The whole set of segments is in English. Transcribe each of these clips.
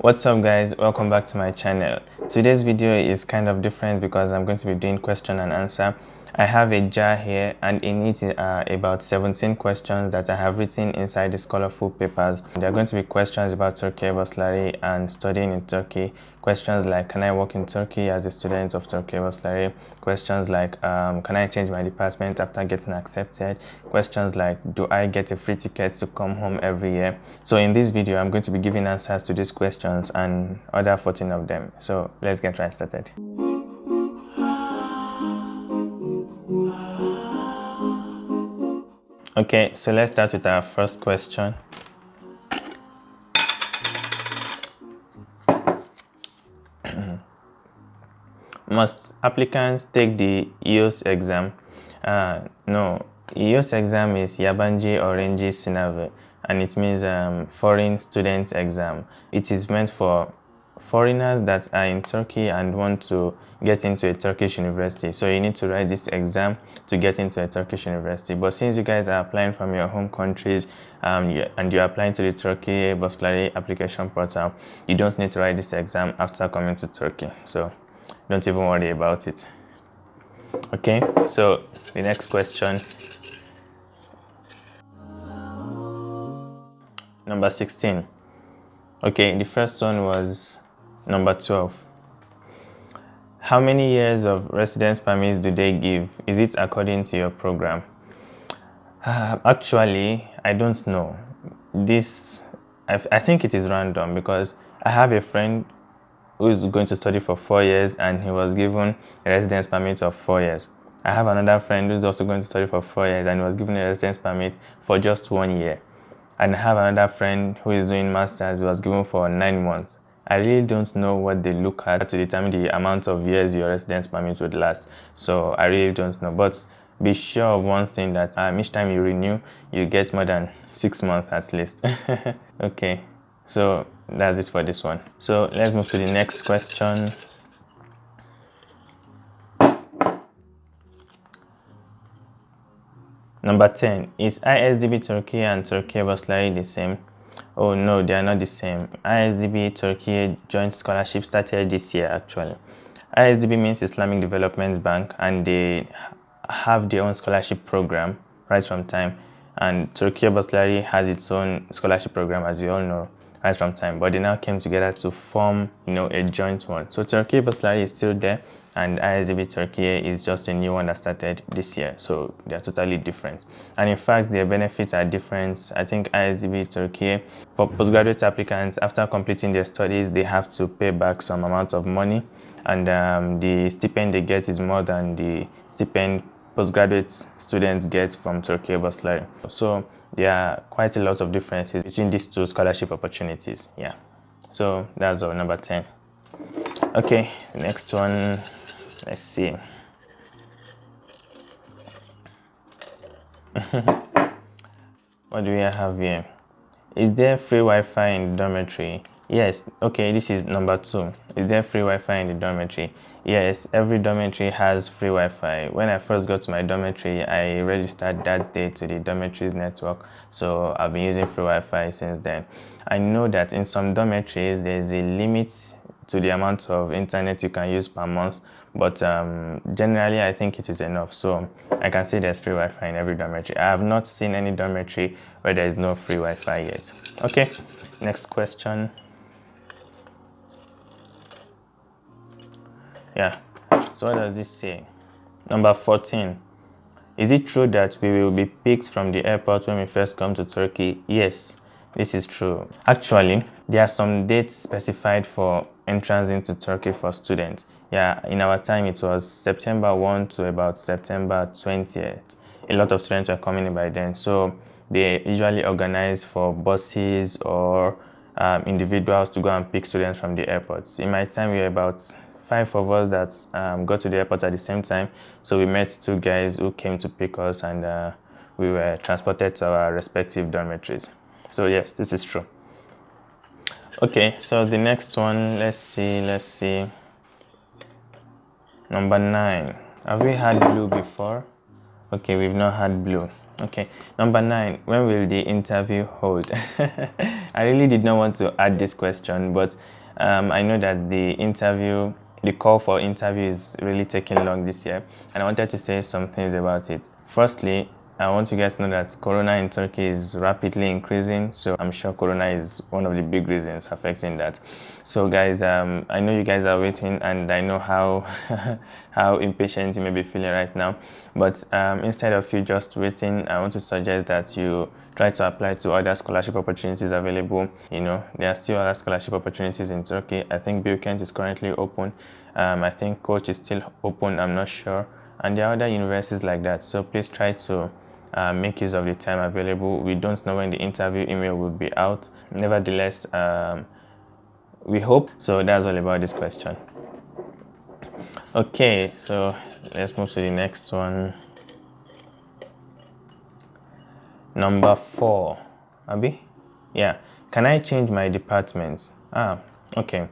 What's up guys, welcome back to my channel. Today's video is kind of different because I'm going to be doing question and answer. I have a jar here and in it are about 17 questions that I have written inside these colorful papers. There are going to be questions about Turkiye Burslari and studying in Turkey. Questions like, can I work in Turkey as a student of Turkiye Burslari? Questions like, can I change my department after getting accepted? Questions like, do I get a free ticket to come home every year? So in this video, I'm going to be giving answers to these questions and other 14 of them. So let's get right started. Okay, so let's start with our first question. Must applicants take the IELTS exam? No, IELTS exam is Yabancı Öğrenci Sınavı and it means foreign student exam. It is meant for foreigners that are in Turkey and want to get into a Turkish university. So you need to write this exam to get into a Turkish university. But since you guys are applying from your home countries and you're applying to the Turkiye Burslari application portal, you don't need to write this exam after coming to Turkey. So don't even worry about it. Okay, so the next question. Number 16. Okay, the first one was number 12. How many years of residence permits do they give? Is it according to your program? Actually, I don't know. I think it is random because I have a friend who is going to study for 4 years and he was given a residence permit of 4 years. I have another friend who's also going to study for 4 years and was given a residence permit for just 1 year. And I have another friend who is doing masters who was given for 9 months. I really don't know what they look at to determine the amount of years your residence permit would last. So I really don't know. But be sure of one thing, that each time you renew, you get more than 6 months at least. Okay, so that's it for this one. So let's move to the next question. Number 10. Is IsDB-Turkiye and Turkiye Burslari the same? Oh no, they are not the same. IsDB-Turkiye joint scholarship started this year actually. IsDB means Islamic Development Bank and they have their own scholarship program right from time. And Turkiye Burslari has its own scholarship program, as you all know, right from time. But they now came together to form, a joint one. So Turkiye Burslari is still there and IsDB-Turkiye is just a new one that started this year. So they are totally different. And in fact, their benefits are different. I think IsDB-Turkiye, for postgraduate applicants, after completing their studies, they have to pay back some amount of money. And the stipend they get is more than the stipend postgraduate students get from Turkiye Burslari. So there are quite a lot of differences between these two scholarship opportunities. Yeah. So that's our number 10. Okay, next one. Let's see. What do we have here? Is there free Wi-Fi in the dormitory? Yes. Okay, this is number 2. Is there free Wi-Fi in the dormitory? Yes, every dormitory has free Wi-Fi. When I first got to my dormitory, I registered that day to the dormitory's network. So I've been using free Wi-Fi since then. I know that in some dormitories, there's a limit to the amount of internet you can use per month, but generally I think it is enough. So I can say there's free Wi-Fi in every dormitory. I have not seen any dormitory where there is no free Wi-Fi yet. Okay, next question. Yeah, so what does this say? Number 14. Is it true that we will be picked from the airport when we first come to Turkey? Yes, this is true. Actually, there are some dates specified for entrance into Turkey for students. Yeah, in our time it was September 1 to about September 20th. A lot of students were coming in by then, so they usually organize for buses or individuals to go and pick students from the airports. In my time, we were about 5 of us that got to the airport at the same time. So we met 2 guys who came to pick us and we were transported to our respective dormitories. So yes, this is true. Okay, so the next one, let's see. Number 9. Have we had blue before? Okay, we've not had blue. Okay, number 9, when will the interview hold? I really did not want to add this question, but I know that the call for interview is really taking long this year, and I wanted to say some things about it. Firstly, I want you guys to know that Corona in Turkey is rapidly increasing, so I'm sure Corona is one of the big reasons affecting that. So guys, I know you guys are waiting, and I know how how impatient you may be feeling right now, but instead of you just waiting, I want to suggest that you try to apply to other scholarship opportunities available. You know, there are still other scholarship opportunities in Turkey. I think Bilkent is currently open. I think Coach is still open, I'm not sure, and there are other universities like that. So please try to make use of the time available. We don't know when the interview email will be out. Nevertheless, we hope. So that's all about this question. Okay, so let's move to the next one. Number 4, Abi? Yeah, can I change my department? Okay.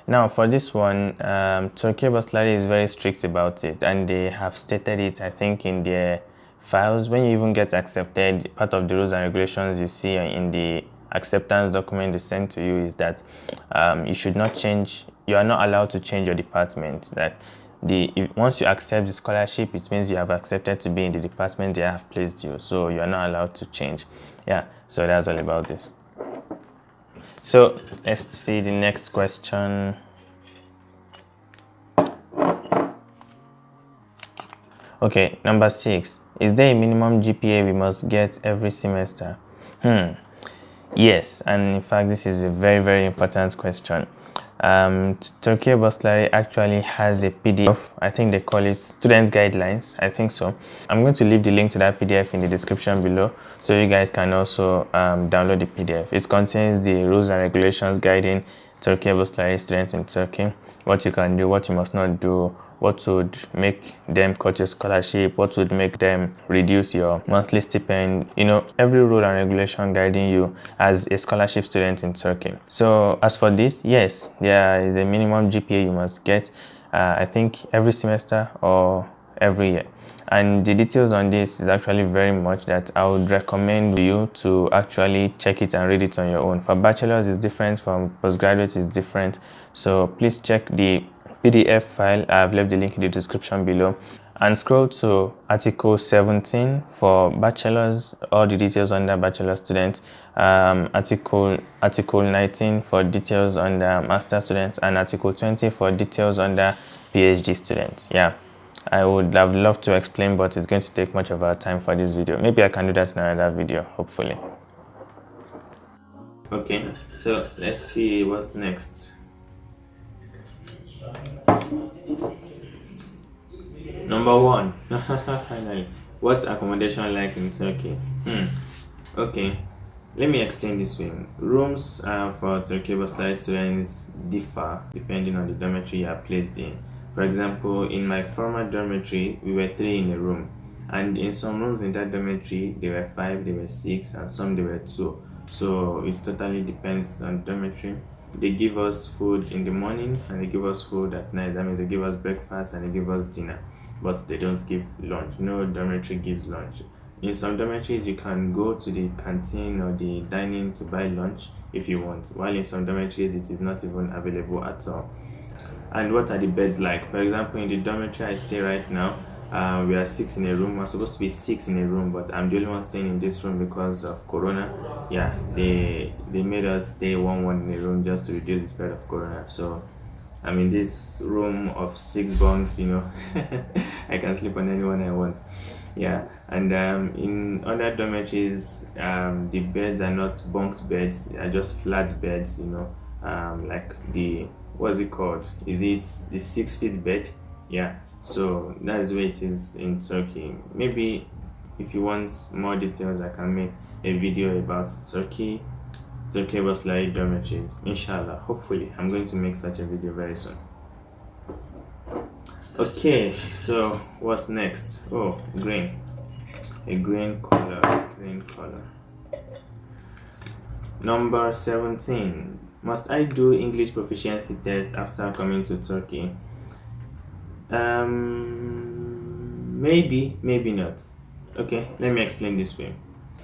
Now for this one, Turkiye Burslari is very strict about it, and they have stated it, I think, in their files. When you even get accepted, part of the rules and regulations you see in the acceptance document they send to you is that you are not allowed to change your department. That once you accept the scholarship, it means you have accepted to be in the department they have placed you, so you are not allowed to change. Yeah, so that's all about this. So let's see the next question. Okay, number 6, is there a minimum GPA we must get every semester? Yes, and in fact this is a very, very important question. Turkiye Burslari actually has a PDF. I think they call it student guidelines, I think so. I'm going to leave the link to that PDF in the description below, so you guys can also download the PDF. It contains the rules and regulations guiding Turkiye Burslari students in Turkey, what you can do, what you must not do, what would make them cut your scholarship, what would make them reduce your monthly stipend, you know, every rule and regulation guiding you as a scholarship student in Turkey. So as for this, yes, there is a minimum GPA you must get, I think every semester or every year. And the details on this is actually very much that I would recommend you to actually check it and read it on your own. For bachelor's it's different, from postgraduate it's different. So please check the PDF file. I've left the link in the description below, and scroll to article 17 for bachelor's, all the details on the bachelor student, article 19 for details on the master student, and article 20 for details on the PhD student. Yeah, I would have loved to explain, but it's going to take much of our time for this video. Maybe I can do that in another video, hopefully. Okay, so let's see what's next. Number 1. Finally, what's accommodation like in Turkey? Okay, let me explain this way. Rooms for Turkiye Burslari students differ depending on the dormitory you are placed in. For example, in my former dormitory, we were 3 in a room, and in some rooms in that dormitory, there were 5, there were 6, and some there were 2. So it totally depends on the dormitory. They give us food in the morning and they give us food at night. That means they give us breakfast and they give us dinner, but they don't give lunch. No dormitory gives lunch. In some dormitories you can go to the canteen or the dining to buy lunch if you want, while in some dormitories it is not even available at all. And what are the beds like? For example, in the dormitory I stay right now, we are 6 in a room. We're supposed to be 6 in a room, but I'm the only one staying in this room because of Corona. Yeah, they made us stay one in a room just to reduce the spread of Corona. So I'm in this room of 6 bunks, you know. I can sleep on anyone I want. Yeah, and in other dormitories, the beds are not bunked beds, they are just flat beds, you know, like the, what's it called? Is it the 6 feet bed? Yeah, so that's where it is in Turkey. Maybe if you want more details, I can make a video about Turkeye Burslari dormitories. Inshallah, hopefully, I'm going to make such a video very soon. Okay, so what's next? Oh, green. A green color. Number 17. Must I do English proficiency test after coming to Turkey? Maybe, maybe not. Okay, let me explain this way.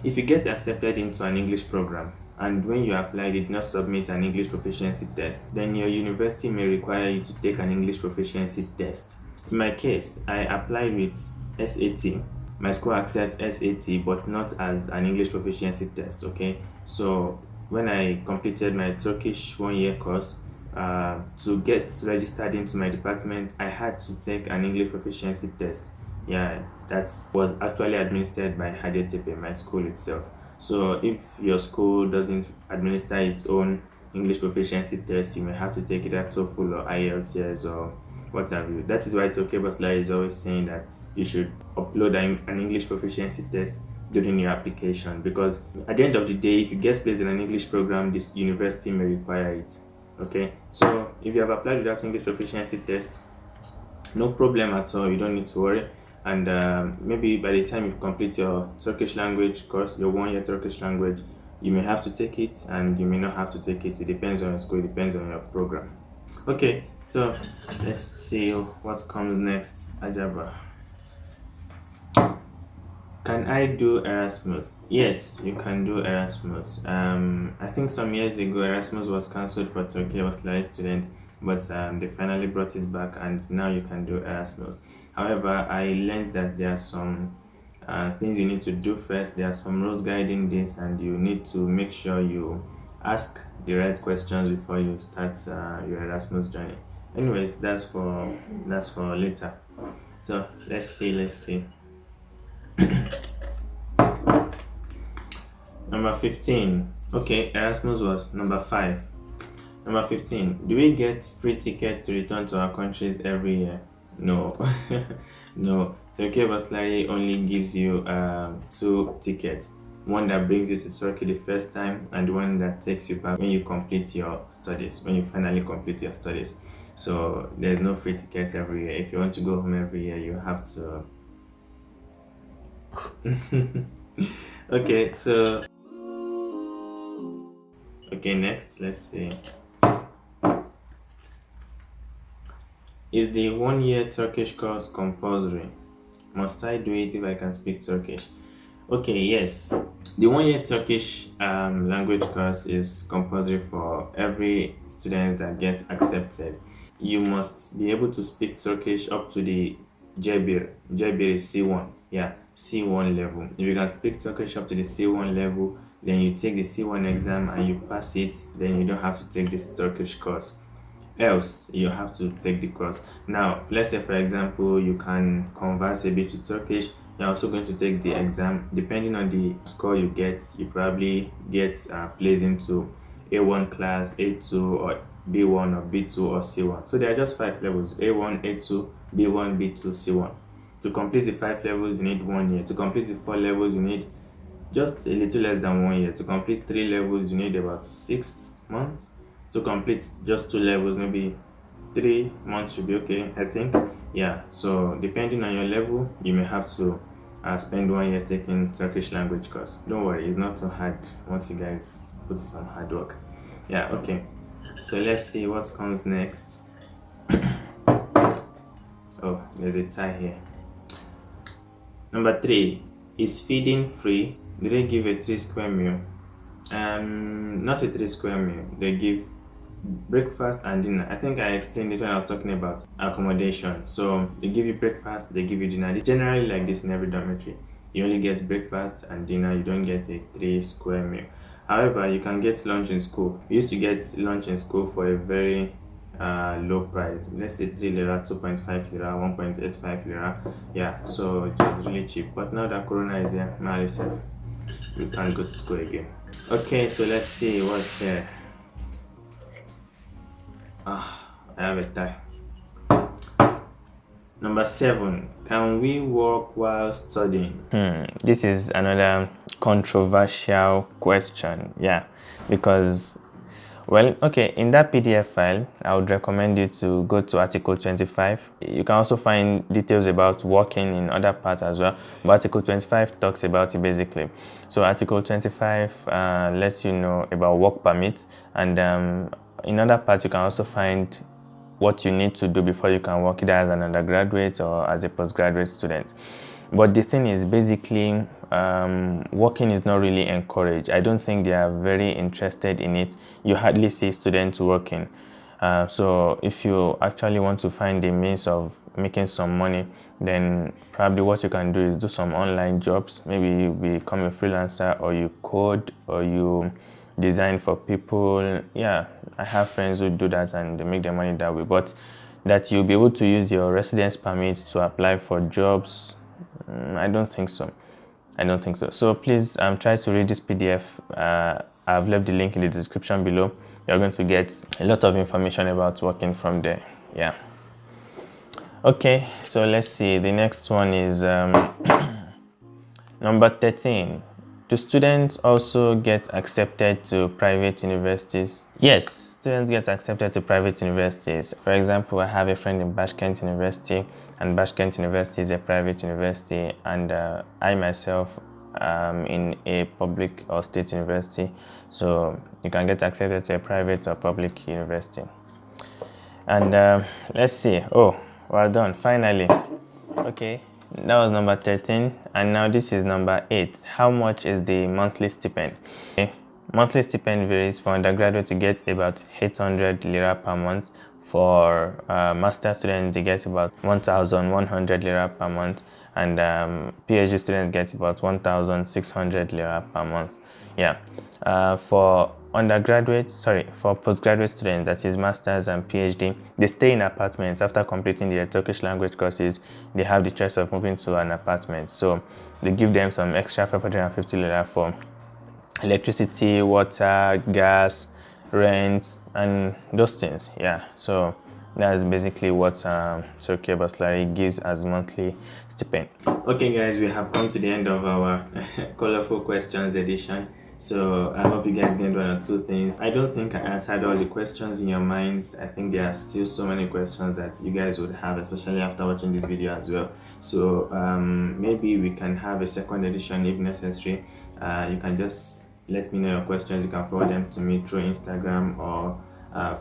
If you get accepted into an English program and when you apply did not submit an English proficiency test, then your university may require you to take an English proficiency test. In my case, I applied with SAT. My school accepts SAT but not as an English proficiency test, okay? So when I completed my Turkish 1-year course, to get registered into my department, I had to take an English proficiency test. Yeah, that was actually administered by Hadetepe, my school itself. So if your school doesn't administer its own English proficiency test, you may have to take it at TOEFL or IELTS or what have you. That is why Turkiye Burslari is always saying that you should upload an English proficiency test during your application, because at the end of the day, if you get placed in an English program, this university may require it. Okay, so if you have applied without English proficiency test, no problem at all, you don't need to worry. And maybe by the time you complete your Turkish language course, your 1-year Turkish language, you may have to take it and you may not have to take it. It depends on your school, it depends on your program. Okay, so let's see what comes next. Ajaba. Can I do Erasmus? Yes, you can do Erasmus. I think some years ago Erasmus was cancelled for Turkiye Burslari students, but they finally brought it back and now you can do Erasmus. However, I learned that there are some things you need to do first. There are some rules guiding this, and you need to make sure you ask the right questions before you start your Erasmus journey. Anyways, that's for later. So let's see. Number 15. Okay, Erasmus was number 5. Number 15. Do we get free tickets to return to our countries every year? No. No. Turkiye Burslari only gives you 2 tickets. One that brings you to Turkey the first time, and one that takes you back when you complete your studies, when you finally complete your studies. So there's no free tickets every year. If you want to go home every year, you have to. Okay, so next, let's see. Is the 1-year Turkish course compulsory? Must I do it if I can speak Turkish? Okay, yes. The 1-year Turkish language course is compulsory for every student that gets accepted. You must be able to speak Turkish up to the Cebir. Cebir is C1. Yeah, C1 level. If you can speak Turkish up to the C1 level, then you take the C1 exam and you pass it, then you don't have to take this Turkish course. Else, you have to take the course. Now, let's say for example, you can converse a bit to Turkish. You're also going to take the exam. Depending on the score you get, you probably get placed into A1 class, A2, or B1, or B2, or C1. So there are just 5 levels: A1, A2, B1, B2, C1. To complete the 5 levels, you need 1 year. To complete the 4 levels, you need just a little less than 1 year. To complete 3 levels, you need about 6 months. To complete just 2 levels, maybe 3 months should be okay, I think. Yeah, so depending on your level, you may have to spend 1 year taking Turkish language course. Don't worry, it's not too hard once you guys put some hard work. Yeah, okay. So let's see what comes next. Oh, there's a tie here. Number 3, is feeding free? Do they give a 3 square meal? Not a 3 square meal. They give breakfast and dinner. I think I explained it when I was talking about accommodation. So they give you breakfast, they give you dinner. It's generally like this in every dormitory. You only get breakfast and dinner. You don't get a 3 square meal. However, you can get lunch in school. We used to get lunch in school for a very low price. Let's say 3 lira, 2.5 lira, 1.85 lira. Yeah, so it was really cheap. But now that Corona is here, now we can't go to school again. Okay, so let's see what's here. I have a tie. Number 7, can we work while studying? This is another controversial question. Yeah, because, well, okay, in that PDF file, I would recommend you to go to Article 25. You can also find details about working in other parts as well, but Article 25 talks about it basically. So Article 25 lets you know about work permit, and in other parts you can also find what you need to do before you can work, either as an undergraduate or as a postgraduate student. But the thing is, basically, working is not really encouraged. I don't think they are very interested in it. You hardly see students working. So if you actually want to find a means of making some money, then probably what you can do is do some online jobs. Maybe you become a freelancer, or you code, or you design for people. Yeah, I have friends who do that and they make their money that way. But that you'll be able to use your residence permit to apply for jobs, I don't think so. I don't think so. So please try to read this PDF. I've left the link in the description below. You're going to get a lot of information about working from there. Yeah. Okay, so let's see. The next one is number 13. Do students also get accepted to private universities? Yes, students get accepted to private universities. For example, I have a friend in Bashkent University, and Bashkent University is a private university, and I myself am in a public or state university. So you can get accepted to a private or public university. And let's see. Oh, well done, finally. Okay, that was number 13, and now this is number 8. How much is the monthly stipend? Okay. Monthly stipend varies. For undergraduate, you get about 800 lira per month. For master students, they get about 1,100 lira per month, and PhD students get about 1,600 lira per month. Yeah. For postgraduate students, that is masters and PhD, they stay in apartments. After completing their Turkish language courses, they have the choice of moving to an apartment. So they give them some extra 550 lira for electricity, water, gas, rent, and those things. Yeah, so that's basically what Turkiye Burslari gives as monthly stipend. Okay guys, we have come to the end of our colorful questions edition. So I hope you guys learned one or two things. I don't think I answered all the questions in your minds. I think there are still so many questions that you guys would have, especially after watching this video as well. So maybe we can have a second edition if necessary. You can just let me know your questions. You can forward them to me through Instagram or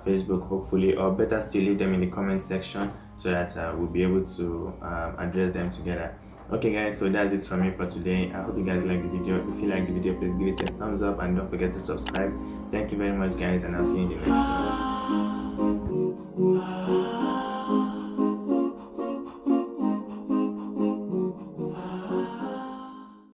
Facebook, hopefully, or better still, leave them in the comment section so that we'll be able to address them together. Okay guys, so that's it from me for today. I hope you guys like the video. If you like the video, please give it a thumbs up and don't forget to subscribe. Thank you very much guys, and I'll see you in the next one.